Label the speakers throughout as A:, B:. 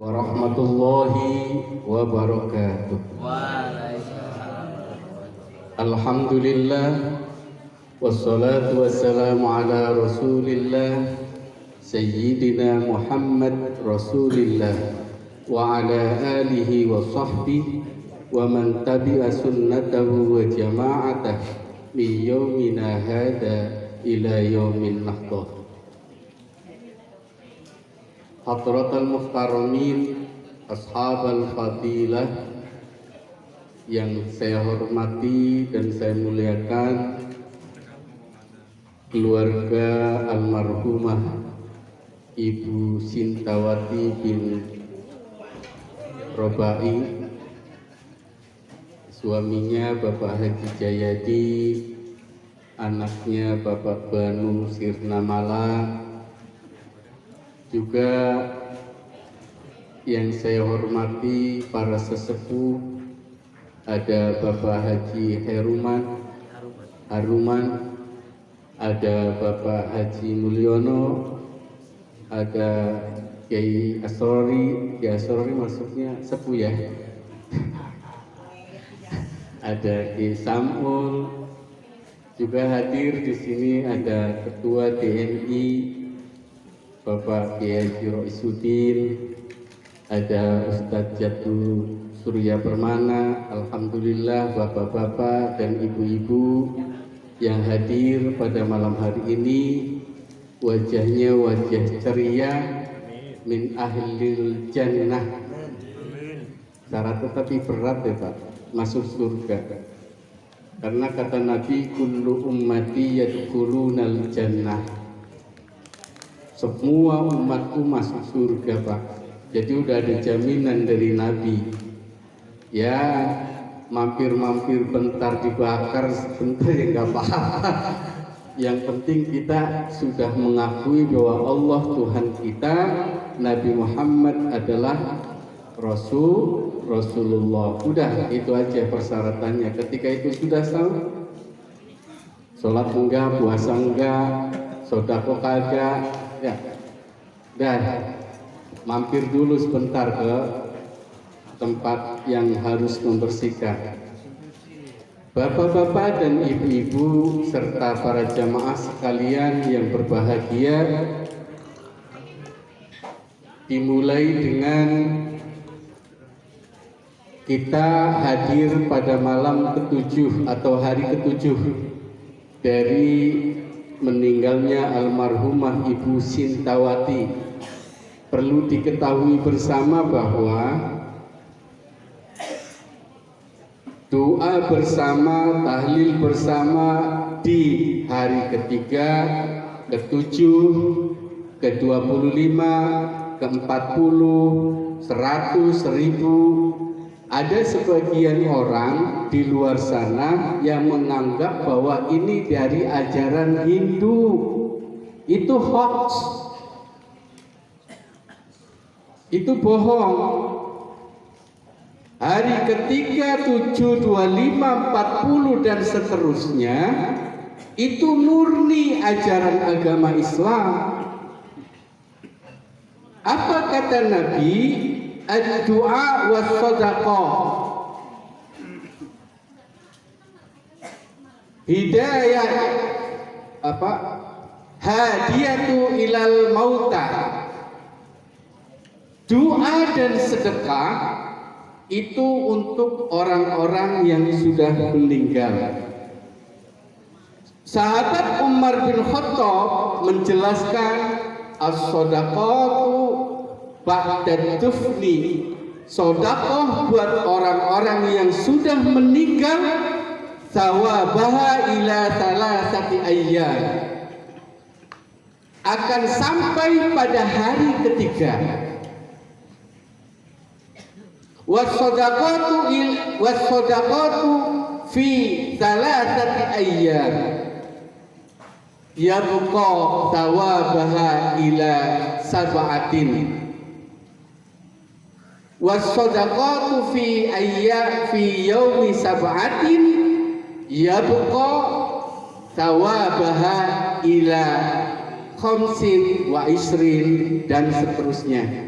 A: warahmatullahi wabarakatuh. Alhamdulillah wassalatu wassalamu ala rasulillah Sayyidina Muhammad Rasulillah wa ala alihi wa sahbihi wa man tabi'a sunnatahu wa jama'atah min yawmina hada ila yawmin nahdah. Hadratal muhtaramin, ashabal fadilah yang saya hormati dan saya muliakan, keluarga almarhumah Ibu Sintawati bin Robai, suaminya Bapak Haji Jayadi, anaknya Bapak Banu Sirnamala, juga yang saya hormati para sesepuh, ada Bapak Haji Haruman, ada Bapak Haji Mulyono, ada Kiai Asrori. Kiai Asrori maksudnya sepuh ya. Ada Kiai Samul, juga hadir di sini ada Ketua TNI Bapak Kiai Roisuddin, ada Ustadz Jatuh Surya Permana. Alhamdulillah bapak-bapak dan ibu-ibu yang hadir pada malam hari ini, wajahnya wajah ceria, min ahlil jannah. Syarat tetapi berat ya Pak, masuk surga. Karena kata Nabi, kullu ummati yadkhulunal jannah. Semua umatku masuk surga Pak. Jadi udah ada jaminan dari Nabi. Ya mampir-mampir bentar dibakar sebentar ya nggak apa-apa. Yang penting kita sudah mengakui bahwa Allah Tuhan kita, Nabi Muhammad adalah Rasulullah. Udah itu aja persyaratannya. Ketika itu sudah sama, sholat enggak, puasa enggak, sodako kagak, ya, dan mampir dulu sebentar ke tempat yang harus membersihkan. Bapak-bapak dan ibu-ibu serta para jamaah sekalian yang berbahagia, dimulai dengan kita hadir pada malam ke-7 atau hari ke-7 dari meninggalnya almarhumah Ibu Sintawati. Perlu diketahui bersama bahwa doa bersama, tahlil bersama di hari ketiga, ke-7, ke-25, ke-40, 100, 1000. Ada sebagian orang di luar sana yang menganggap bahwa ini dari ajaran Hindu. Itu hoax. Itu bohong. Hari ketiga, 7, 25, 40 dan seterusnya itu murni ajaran agama Islam. Apa kata Nabi? Ad-du'a was sadaqah. Hidayah apa? Hadiyatu ilal mauta. Doa dan sedekah itu untuk orang-orang yang sudah meninggal. Sahabat Umar bin Khattab menjelaskan as-sadaqatu ba'da dufni. Sedekah buat orang-orang yang sudah meninggal, sawabaha ila salasati ayyam, akan sampai pada hari ketiga. Was-sadaqatu fi salasati ayyam yabqa thawabaha ila sab'atin. Was-sadaqatu fi yaumi sab'atin yabqa thawabaha ila khamsin wa isrin, dan seterusnya.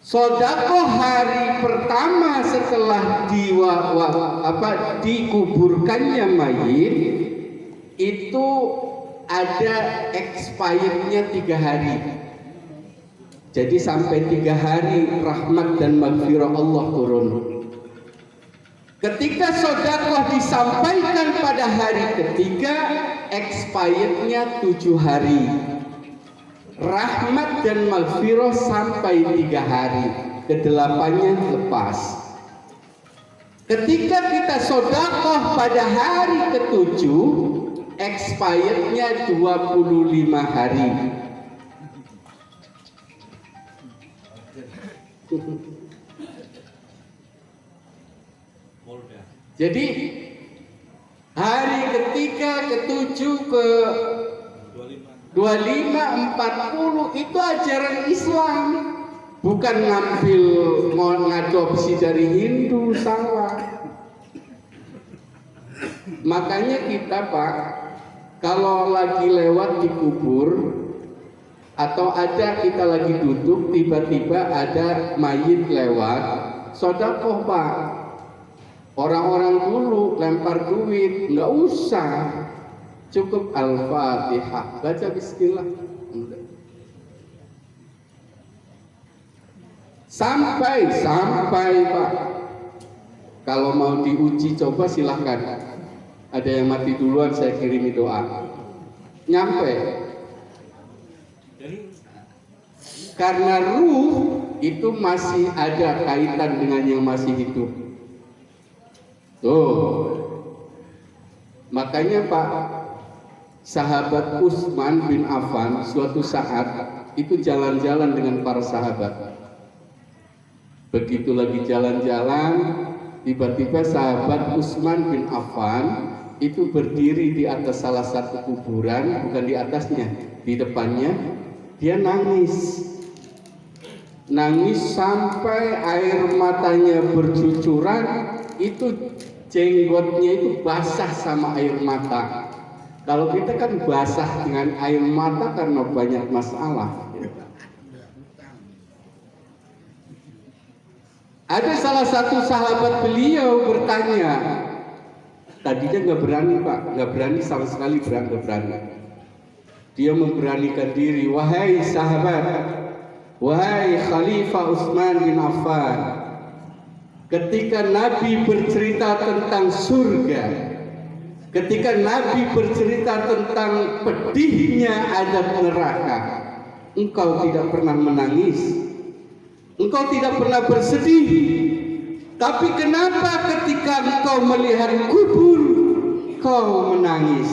A: Sedekah hari pertama setelah dikuburkannya mayit itu ada expirednya 3 hari. Jadi sampai 3 hari rahmat dan maghfirah Allah turun. Ketika sedekah disampaikan pada hari ketiga, expirednya 7 hari. Rahmat dan maghfirah sampai 3 hari, ke-8-nya lepas. Ketika kita sedekah pada hari ke-7, expirednya 25 hari. Jadi hari ketiga, ke-7, ke-25, 40 itu ajaran Islam, bukan ngambil ngadopsi dari Hindu, salah. Makanya kita Pak, kalau lagi lewat di kubur atau ada kita lagi duduk tiba-tiba ada mayit lewat, sedekah Pak. Orang-orang dulu lempar duit, nggak usah, cukup Al-Fatihah, baca Bismillah. Sampai Pak. Kalau mau diuji coba silahkan. Ada yang mati duluan saya kirimi doa. Nyampe. Karena ruh itu masih ada kaitan dengan yang masih hidup. Tuh. Makanya Pak, sahabat Utsman bin Affan suatu saat itu jalan-jalan dengan para sahabat. Begitu lagi jalan-jalan, tiba-tiba sahabat Utsman bin Affan itu berdiri di atas salah satu kuburan, bukan di atasnya, di depannya. Dia nangis sampai air matanya bercucuran. Itu jenggotnya itu basah sama air mata. Kalau kita kan basah dengan air mata karena banyak masalah. Ada salah satu sahabat beliau bertanya, tadinya nggak berani Pak, nggak berani sama sekali, nggak berani. Dia memberanikan diri, wahai sahabat, wahai Khalifah Utsman bin Affan, ketika Nabi bercerita tentang surga, ketika Nabi bercerita tentang pedihnya azab neraka, engkau tidak pernah menangis. Engkau tidak pernah bersedih, tapi kenapa ketika engkau melihat kubur, kau menangis?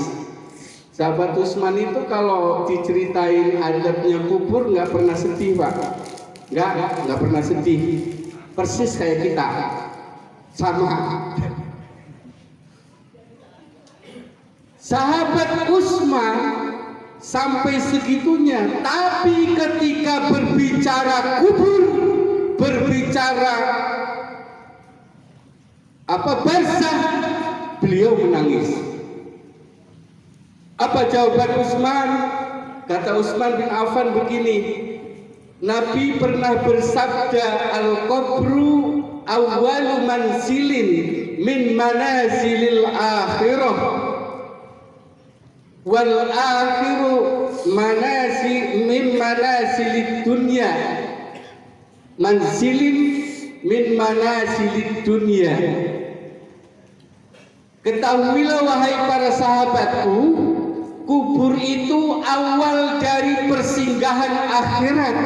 A: Sahabat Utsman itu kalau diceritain azabnya kubur nggak pernah sedih Pak, nggak pernah sedih, persis kayak kita, sama. Sahabat Utsman sampai segitunya, tapi ketika berbicara kubur, berbicara barzakh, beliau menangis. Apa jawaban Utsman? Kata Utsman bin Affan begini, Nabi pernah bersabda, al-qabru awwalu manzilin min manazilil akhirah wal akhiru min manazilid dunya. Manzilin min manazilid dunya. Ketahuilah wahai para sahabatku, kubur itu awal dari persinggahan akhirat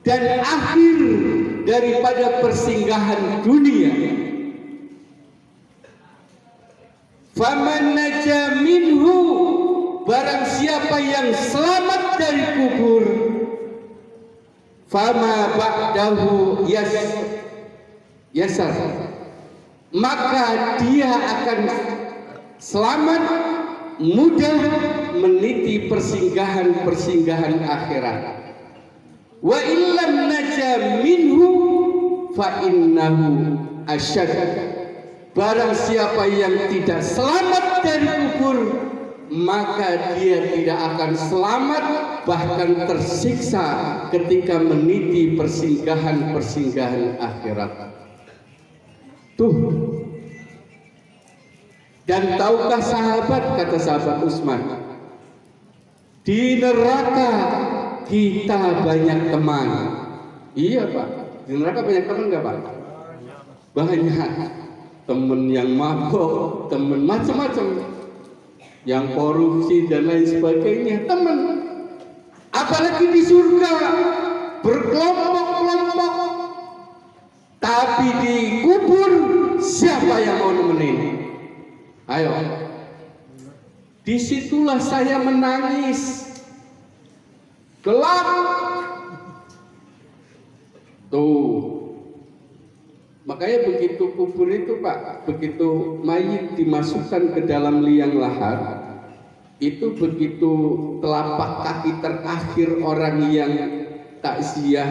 A: dan akhir daripada persinggahan dunia. Faman naja minhu, barang siapa yang selamat dari kubur, fama ba'dahu yasar, maka dia akan selamat, mudah meniti persinggahan akhirat. Wa illam naja minhu fa innahu asyad, barang siapa yang tidak selamat dari kubur, maka dia tidak akan selamat, bahkan tersiksa ketika meniti persinggahan-persinggahan akhirat. Tuh. Dan tahukah sahabat, kata sahabat Utsman, di neraka kita banyak teman. Iya Pak, di neraka banyak teman nggak Pak? Banyak. Teman yang mabok, teman macam-macam, yang korupsi dan lain sebagainya, teman. Apalagi di surga berkelompok-kelompok. Tapi di kubur siapa yang mau nemenin? Ayo. Disitulah saya menangis. Gelap. Tuh. Makanya begitu kubur itu Pak, begitu mayit dimasukkan ke dalam liang lahat, itu begitu telapak kaki terakhir orang yang takziah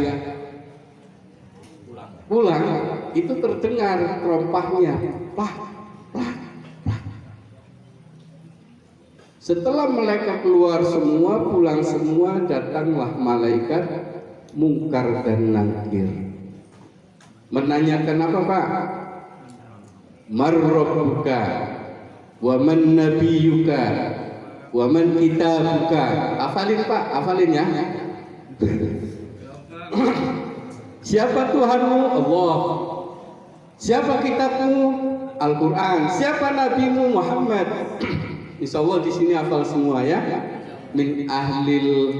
A: pulang, itu terdengar terompahnya, plak, plak, plak. Setelah mereka keluar semua, pulang semua, datanglah malaikat Mungkar dan Nakir. Menanyakan apa Pak? Mar rabbuka wa man nabiyyuka wa man kitabuka. Hafalin Pak, hafalin ya. Siapa Tuhanmu? Allah. Siapa kitabmu? Al-Quran. Siapa nabimu? Muhammad. Insya Allah di sini hafal semua ya. Min ahlil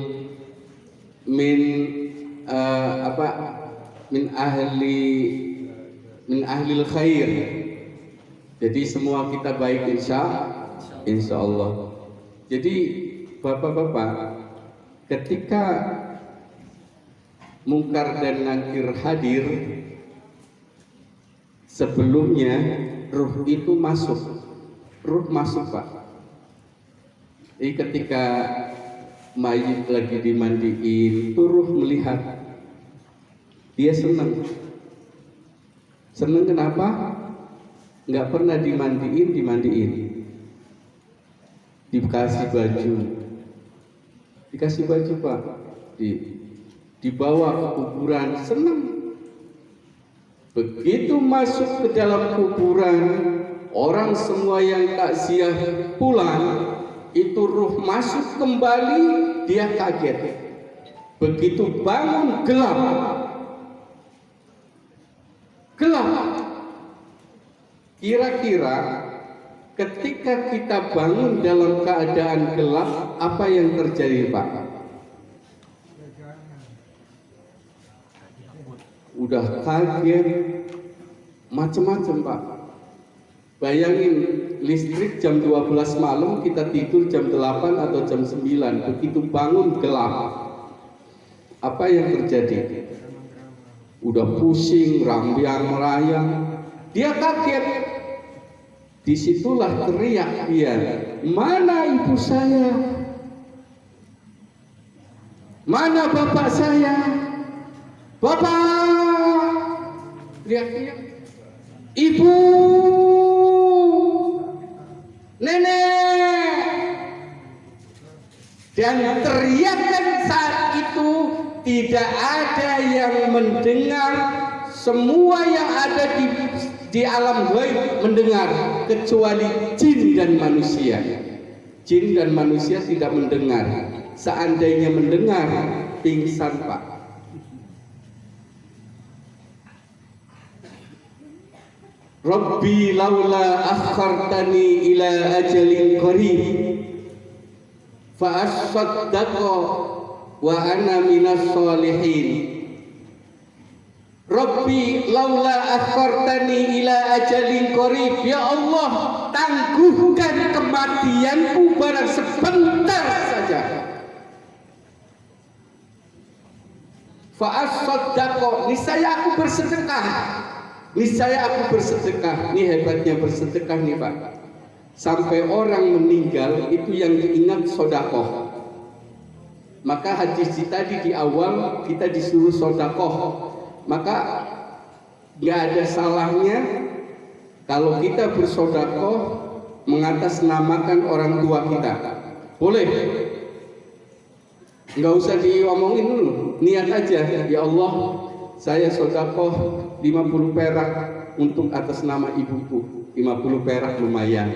A: khair. Jadi semua kita baik insya Allah. Jadi bapak-bapak, ketika Mungkar dan Nakir hadir, sebelumnya ruh itu masuk. Ruh masuk Pak. Jadi ketika mayit lagi dimandiin, itu ruh melihat. Dia senang. Senang kenapa? Nggak pernah dimandiin. Dikasih baju Pak. Dibawa ke kuburan, senang. Begitu masuk ke dalam kuburan, orang semua yang takziah pulang, itu ruh masuk kembali, dia kaget. Begitu bangun gelap. Kira-kira ketika kita bangun dalam keadaan gelap, apa yang terjadi Pak? Udah kaget, macam-macam Pak. Bayangin listrik jam 12 malam, kita tidur jam 8 atau jam 9. Begitu bangun gelap, apa yang terjadi? Udah pusing, rambiang-merayang. Dia kaget. Disitulah teriak dia, mana ibu saya? Mana bapak saya? Bapak! Teriak-teriak. Ibu! Nenek! Dan teriakan saat itu tidak ada yang mendengar. Semua yang ada di alam gaib mendengar, kecuali jin dan manusia. Jin dan manusia tidak mendengar. Seandainya mendengar, pingsan Pak. Rabbi laula akhartani ila ajalin qarib fa asaddaqa wa ana minas solihin. Rabbi laula akhartani ila ajalin qarib. Ya Allah, tangguhkan kematianku barang sebentar saja. Fa asaddaqa, niscaya aku bersedekah. Niscaya aku bersedekah. Ini hebatnya bersedekah nih Pak. Sampai orang meninggal itu yang diingat sodakoh. Maka hadis tadi di awal kita disuruh sodakoh. Maka nggak ada salahnya kalau kita bersodakoh mengatasnamakan orang tua kita. Boleh. Nggak usah diomongin dulu, niat aja. Ya Allah, saya sedekah 50 perak untuk atas nama ibuku. 50 perak lumayan.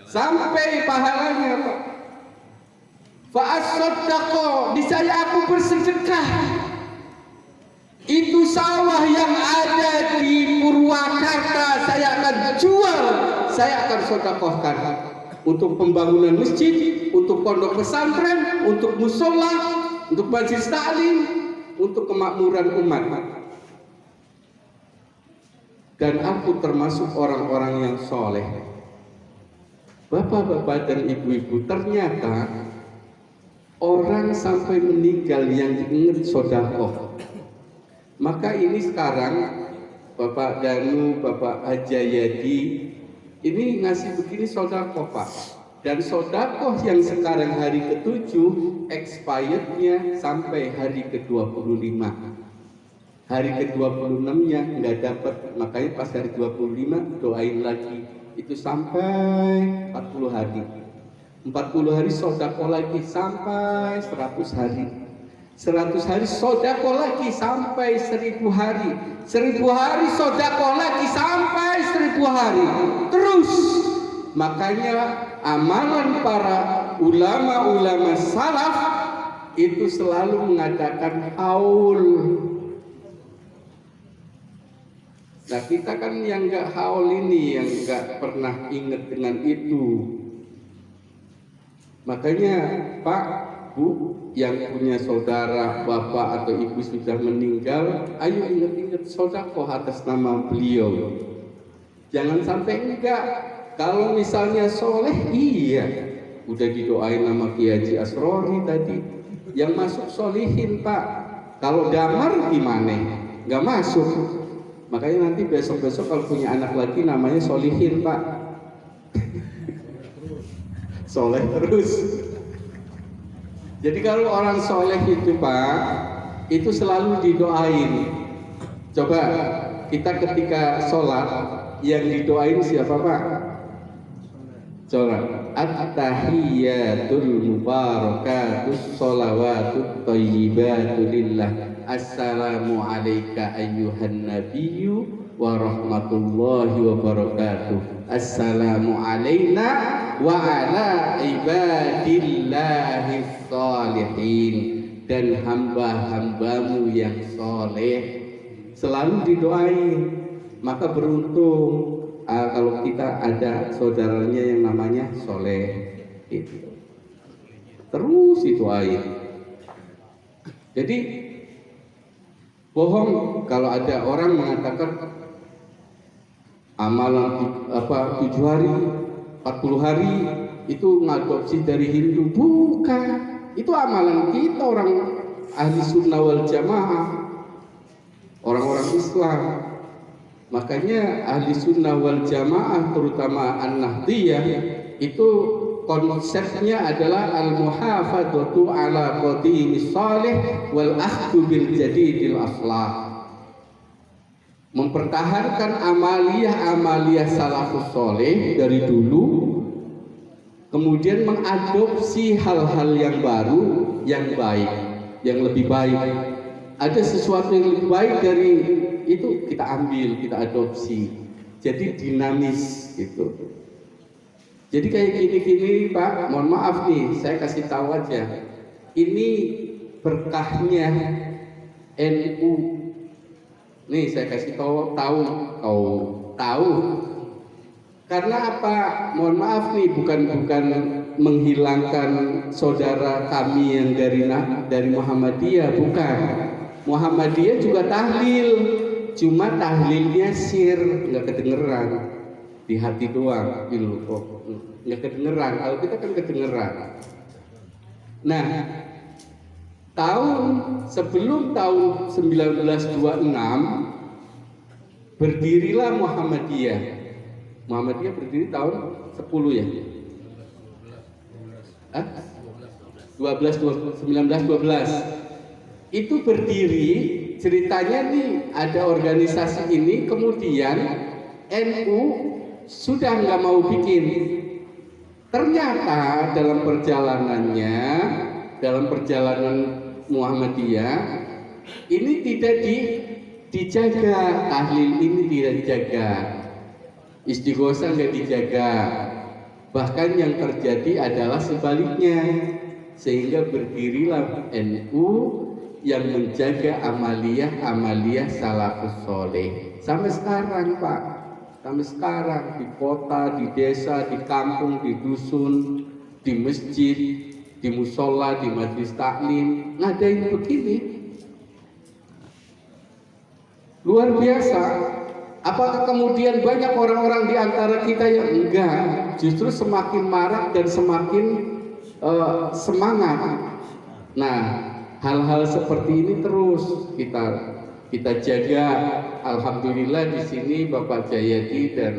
A: Sampai pahalanya Pak. Fa'as-soddaqo, di saya aku bersedekah. Itu sawah yang ada di Purwakarta saya akan jual, saya akan sedekahkan untuk pembangunan masjid, untuk pondok pesantren, untuk musola, untuk majelis taklim, untuk kemakmuran umat. Dan aku termasuk orang-orang yang soleh. Bapak-bapak dan ibu-ibu, ternyata orang sampai meninggal yang diingat sedekah. Maka ini sekarang Bapak Danu, Bapak Hajayadi ini ngasih begini sedekah Pak. Dan sedekah yang sekarang hari ke-7 expirednya sampai hari ke-25. Hari ke-26-nya nggak dapat, makanya pas hari 25 doain lagi. Itu sampai 40 hari. 40 hari sedekah lagi sampai 100 hari. 100 hari sedekah lagi sampai 1000 hari. 1000 hari sedekah lagi sampai 1000 hari. Terus makanya amalan para ulama-ulama salaf itu selalu mengadakan haul. Nah kita kan yang nggak haul ini, yang nggak pernah ingat dengan itu. Makanya Pak, Bu, yang punya saudara, bapak atau ibu sudah meninggal, ayo ingat-ingat sedekah atas nama beliau. Jangan sampai enggak. Kalau misalnya soleh, iya, udah didoain nama Kiai Haji Asrori tadi, yang masuk solihin Pak. Kalau damar gimana? Nggak masuk. Makanya nanti besok-besok kalau punya anak lagi namanya solihin Pak. Soleh terus. Jadi kalau orang soleh itu Pak, itu selalu didoain. Coba kita ketika sholat yang didoain siapa Pak? Sholat. At-tahiyyatul mubarakatus sholawatut thayyibatu lillah. Assalamu alayka ayyuhan nabiyyu wa rahmatullahi wa barakatuh. Assalamu alayna wa ala ibadillahi sholihin. Dan hamba-hambamu yang soleh selalu didoain. Maka beruntung kalau kita ada saudaranya yang namanya soleh itu. Terus didoain. Jadi bohong kalau ada orang mengatakan amalan 7 hari, 40 hari itu ngadopsi dari Hindu. Bukan. Itu amalan kita orang ahli sunnah wal jamaah, orang-orang Islam. Makanya ahli sunnah wal jamaah terutama an-nahdiyah itu konsepnya adalah al-muhafadzatu ala qadimis salih wal akhdhu bil jadidil aslah. Mempertahankan amaliyah salafus soleh dari dulu, kemudian mengadopsi hal-hal yang baru, yang baik, yang lebih baik. Ada sesuatu yang lebih baik dari itu kita ambil, kita adopsi. Jadi dinamis gitu. Jadi kayak gini-gini Pak, mohon maaf nih, saya kasih tahu aja. Ini berkahnya NU. Nih saya kasih tahu. Karena apa? Mohon maaf nih, bukan menghilangkan saudara kami yang dari Muhammadiyah, bukan. Muhammadiyah juga tahlil, cuma tahlilnya sir, nggak kedengeran, di hati doang, nggak kedengeran. Kalau kita kan kedengeran. Nah, sebelum tahun 1926 berdirilah Muhammadiyah. Muhammadiyah berdiri tahun 10 ya? 1912. Itu berdiri ceritanya nih ada organisasi ini, kemudian NU sudah nggak mau bikin. Ternyata dalam perjalanan Muhammadiyah ini tidak dijaga, tahlil ini tidak dijaga, istighosah nggak dijaga, bahkan yang terjadi adalah sebaliknya, sehingga berdirilah NU yang menjaga amaliyah salafus soleh sampai sekarang Pak, sampai sekarang di kota, di desa, di kampung, di dusun, di masjid, di musola, di majelis taklim ngadain begini. Luar biasa. Apakah kemudian banyak orang-orang di antara kita yang enggak, justru semakin marak dan semakin semangat. Nah, hal-hal seperti ini terus kita jaga. Alhamdulillah di sini Bapak Jayadi dan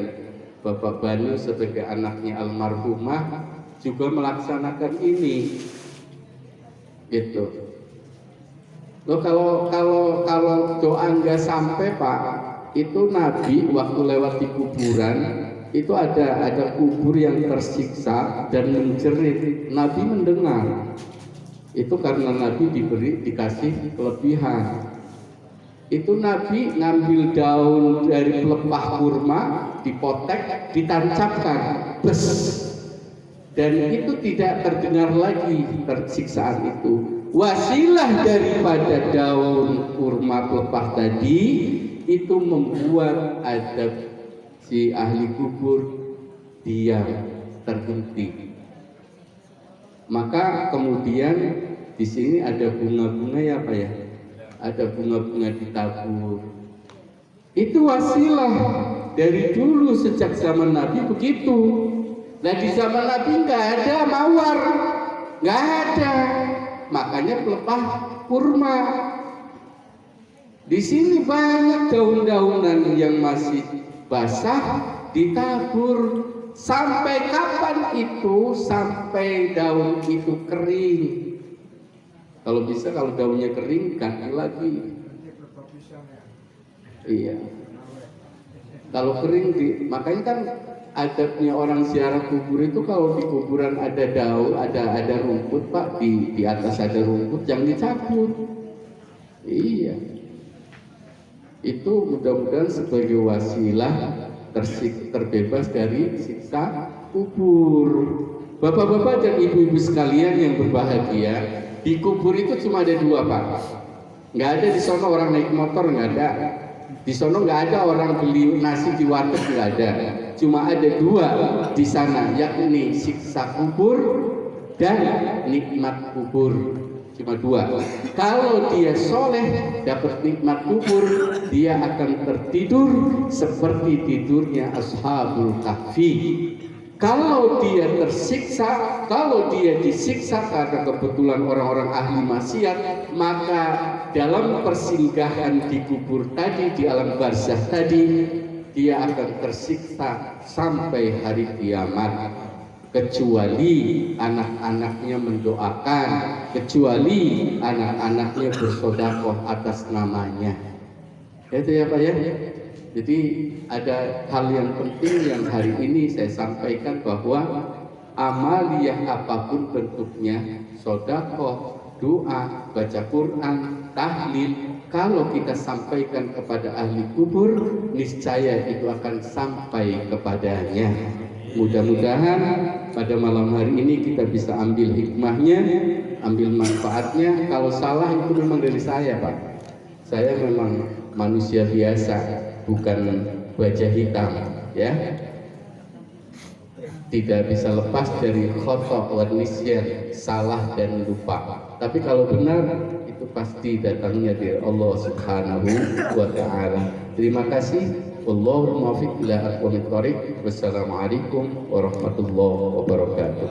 A: Bapak Banu sebagai anaknya almarhumah juga melaksanakan ini. Gitu. Loh, kalau doa nggak sampai Pak, itu Nabi waktu lewat di kuburan itu ada kubur yang tersiksa dan menjerit. Nabi mendengar. Itu karena Nabi dikasih kelebihan. Itu Nabi ngambil daun dari pelepah kurma, dipotek, ditancapkan, bes, dan itu tidak terdengar lagi tersiksaan itu. Wasilah daripada daun kurma pelepah tadi itu membuat adab si ahli kubur diam, terhenti. Maka kemudian di sini ada bunga-bunga ya Pak ya, ada bunga-bunga ditabur. Itu wasilah dari dulu sejak zaman Nabi begitu. Nah di zaman Nabi nggak ada mawar, nggak ada. Makanya pelepah kurma. Di sini banyak daun-daunan yang masih basah ditabur. Sampai kapan itu? Sampai daun itu kering. Kalau bisa, kalau daunnya kering, ganti lagi. Iya. Kalau kering, makanya kan adabnya orang ziarah kubur itu kalau di kuburan ada daun, ada rumput Pak, di atas ada rumput, jangan dicabut. Iya. Itu mudah-mudahan sebagai wasilah terbebas dari siksa kubur. Bapak-bapak dan ibu-ibu sekalian yang berbahagia, di kubur itu cuma ada dua Pak. Nggak ada di sono orang naik motor, nggak ada. Di sono nggak ada orang beli nasi di warteg, nggak ada. Cuma ada dua di sana, yakni siksa kubur dan nikmat kubur. Cuma dua. Kalau dia soleh dapat nikmat kubur, dia akan tertidur seperti tidurnya ashabul kahfi. Kalau dia tersiksa, kalau dia disiksa karena kebetulan orang-orang ahli maksiat, maka dalam persinggahan di kubur tadi, di alam barzakh tadi, dia akan tersiksa sampai hari kiamat. Kecuali anak-anaknya mendoakan, kecuali anak-anaknya bersedekah atas namanya. Itu ya Pak ya. Jadi ada hal yang penting yang hari ini saya sampaikan, bahwa amaliyah apapun bentuknya, sedekah, doa, baca Quran, tahlil, kalau kita sampaikan kepada ahli kubur, niscaya itu akan sampai kepadanya. Mudah-mudahan pada malam hari ini kita bisa ambil hikmahnya, ambil manfaatnya. Kalau salah itu memang dari saya Pak. Saya memang manusia biasa, bukan baja hitam ya. Tidak bisa lepas dari khata' wa nisyan, salah dan lupa. Tapi kalau benar itu pasti datangnya dari Allah Subhanahu wa taala. Terima kasih. Wallahul muwaffiq ila aqwamit thoriq. Wassalamualaikum warahmatullahi wabarakatuh.